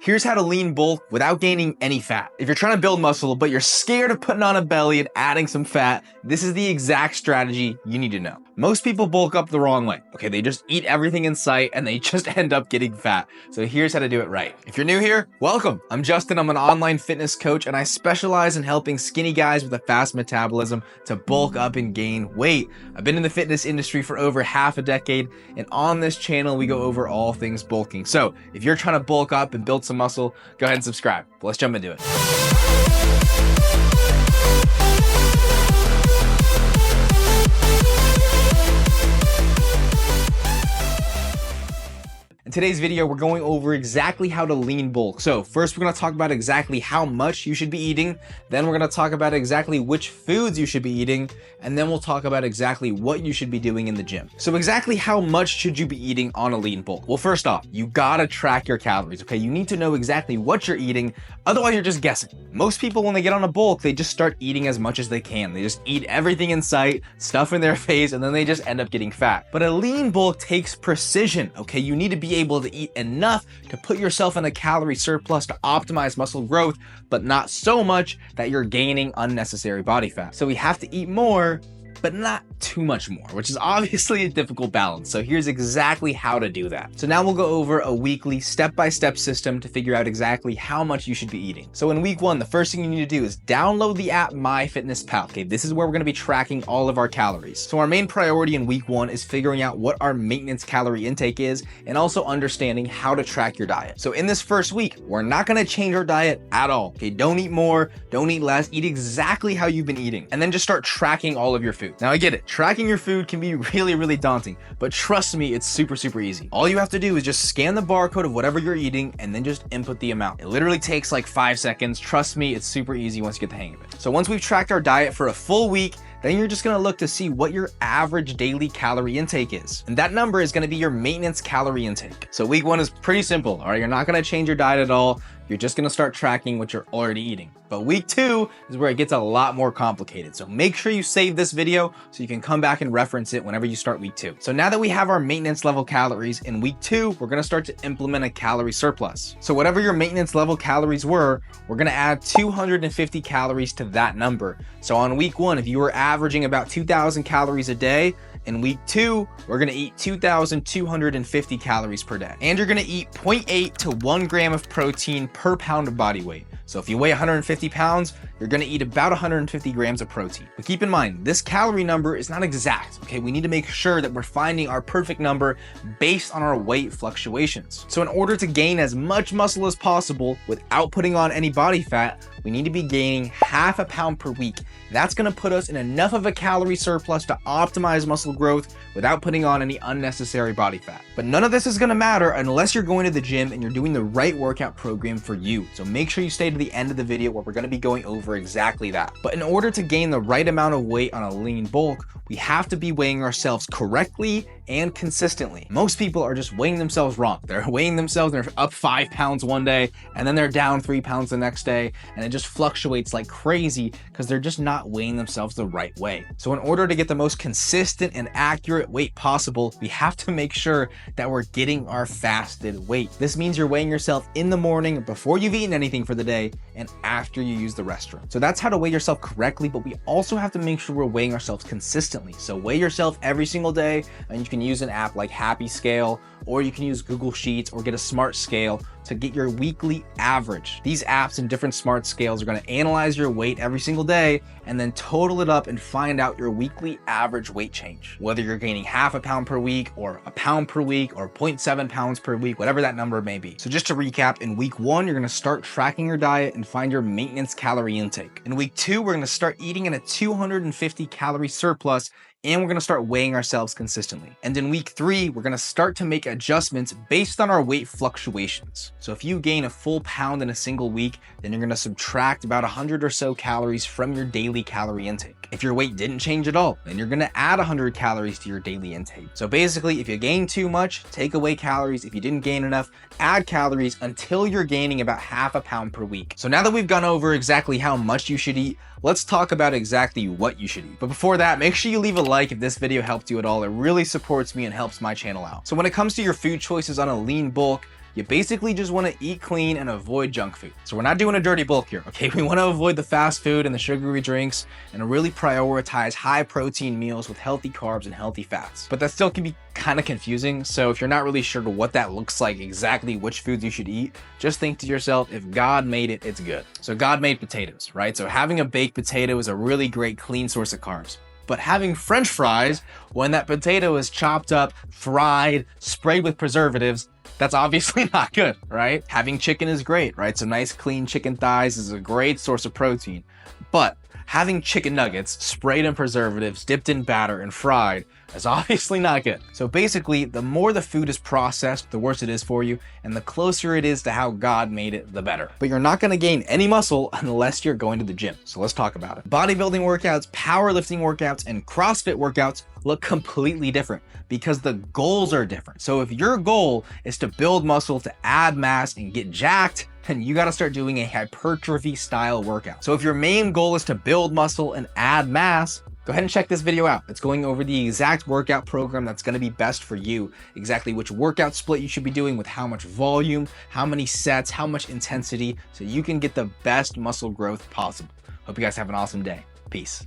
Here's how to lean bulk without gaining any fat. If you're trying to build muscle, but you're scared of putting on a belly and adding some fat, this is the exact strategy you need to know. Most people bulk up the wrong way. Okay, they just eat everything in sight and they just end up getting fat. So here's how to do it right. If you're new here, welcome. I'm Justin, I'm an online fitness coach, and I specialize in helping skinny guys with a fast metabolism to bulk up and gain weight. I've been in the fitness industry for over half a decade, and on this channel, we go over all things bulking. So if you're trying to bulk up and build some muscle, go ahead and subscribe. But let's jump into it. In today's video, we're going over exactly how to lean bulk. So first, we're going to talk about exactly how much you should be eating. Then we're going to talk about exactly which foods you should be eating. And then we'll talk about exactly what you should be doing in the gym. So exactly how much should you be eating on a lean bulk? Well, first off, you got to track your calories. Okay, you need to know exactly what you're eating. Otherwise, you're just guessing. Most people, when they get on a bulk, they just start eating as much as they can. They just eat everything in sight, stuff in their face, and then they just end up getting fat. But a lean bulk takes precision. Okay, you need to be able to eat enough to put yourself in a calorie surplus to optimize muscle growth, but not so much that you're gaining unnecessary body fat. So we have to eat more, but not too much more, which is obviously a difficult balance. So here's exactly how to do that. So now we'll go over a weekly step-by-step system to figure out exactly how much you should be eating. So in week one, the first thing you need to do is download the app MyFitnessPal. Okay, this is where we're going to be tracking all of our calories. So our main priority in week one is figuring out what our maintenance calorie intake is and also understanding how to track your diet. So in this first week, we're not going to change our diet at all. Okay, don't eat more, don't eat less, eat exactly how you've been eating, and then just start tracking all of your food. Now I get it. Tracking your food can be really daunting, but trust me, it's super easy. All you have to do is just scan the barcode of whatever you're eating and then just input the amount. It literally takes like 5 seconds. Trust me, it's super easy once you get the hang of it. So once we've tracked our diet for a full week, then you're just gonna look to see what your average daily calorie intake is. And that number is gonna be your maintenance calorie intake. So week one is pretty simple, all right? You're not gonna change your diet at all. You're just gonna start tracking what you're already eating. But week two is where it gets a lot more complicated. So make sure you save this video so you can come back and reference it whenever you start week two. So now that we have our maintenance level calories, in week two, we're gonna start to implement a calorie surplus. So whatever your maintenance level calories were, we're gonna add 250 calories to that number. So on week one, if you were averaging about 2,000 calories a day, in week two, we're gonna eat 2,250 calories per day. And you're gonna eat 0.8 to 1 gram of protein per pound of body weight. So if you weigh 150 pounds, you're gonna eat about 150 grams of protein. But keep in mind, this calorie number is not exact, okay? We need to make sure that we're finding our perfect number based on our weight fluctuations. So in order to gain as much muscle as possible without putting on any body fat, we need to be gaining half a pound per week. That's gonna put us in enough of a calorie surplus to optimize muscle growth without putting on any unnecessary body fat. But none of this is gonna matter unless you're going to the gym and you're doing the right workout program for you. So make sure you stay to the end of the video where we're gonna be going over exactly that. But in order to gain the right amount of weight on a lean bulk, we have to be weighing ourselves correctly and consistently. Most people are just weighing themselves wrong. They're weighing themselves, they're up 5 pounds one day, and then they're down 3 pounds the next day, and it just fluctuates like crazy because they're just not weighing themselves the right way. So in order to get the most consistent and accurate weight possible, we have to make sure that we're getting our fasted weight. This means you're weighing yourself in the morning before you've eaten anything for the day and after you use the restroom. So that's how to weigh yourself correctly, but we also have to make sure we're weighing ourselves consistently. So weigh yourself every single day, and you can use an app like Happy Scale, or you can use Google Sheets or get a smart scale to get your weekly average. These apps and different smart scales are gonna analyze your weight every single day and then total it up and find out your weekly average weight change. Whether you're gaining half a pound per week or a pound per week or 0.7 pounds per week, whatever that number may be. So just to recap, in week one, you're gonna start tracking your diet and find your maintenance calorie intake. In week two, we're gonna start eating in a 250 calorie surplus, and we're gonna start weighing ourselves consistently. And in week three, we're gonna start to make adjustments based on our weight fluctuations. So if you gain a full pound in a single week, then you're gonna subtract about 100 or so calories from your daily calorie intake. If your weight didn't change at all, then you're gonna add 100 calories to your daily intake. So basically, if you gain too much, take away calories. If you didn't gain enough, add calories until you're gaining about half a pound per week. So now that we've gone over exactly how much you should eat, let's talk about exactly what you should eat. But before that, make sure you leave a like if this video helped you at all. It really supports me and helps my channel out. So when it comes to your food choices on a lean bulk, You basically just want to eat clean and avoid junk food. So we're not doing a dirty bulk here, okay? We want to avoid the fast food and the sugary drinks and really prioritize high protein meals with healthy carbs and healthy fats. But that still can be kind of confusing. So if you're not really sure what that looks like, exactly which foods you should eat, just think to yourself, if God made it, it's good. So God made potatoes, right? So having a baked potato is a really great clean source of carbs. But having French fries, when that potato is chopped up, fried, sprayed with preservatives, that's obviously not good, right? Having chicken is great, right? So nice clean chicken thighs is a great source of protein. But having chicken nuggets sprayed in preservatives, dipped in batter, and fried is obviously not good. So basically, the more the food is processed, the worse it is for you, and the closer it is to how God made it, the better. But you're not gonna gain any muscle unless you're going to the gym. So let's talk about it. Bodybuilding workouts, powerlifting workouts, and CrossFit workouts look completely different because the goals are different. So if your goal is to build muscle, to add mass, and get jacked, then you gotta start doing a hypertrophy style workout. So if your main goal is to build muscle and add mass, go ahead and check this video out. It's going over the exact workout program that's gonna be best for you, exactly which workout split you should be doing with how much volume, how many sets, how much intensity, so you can get the best muscle growth possible. Hope you guys have an awesome day. Peace.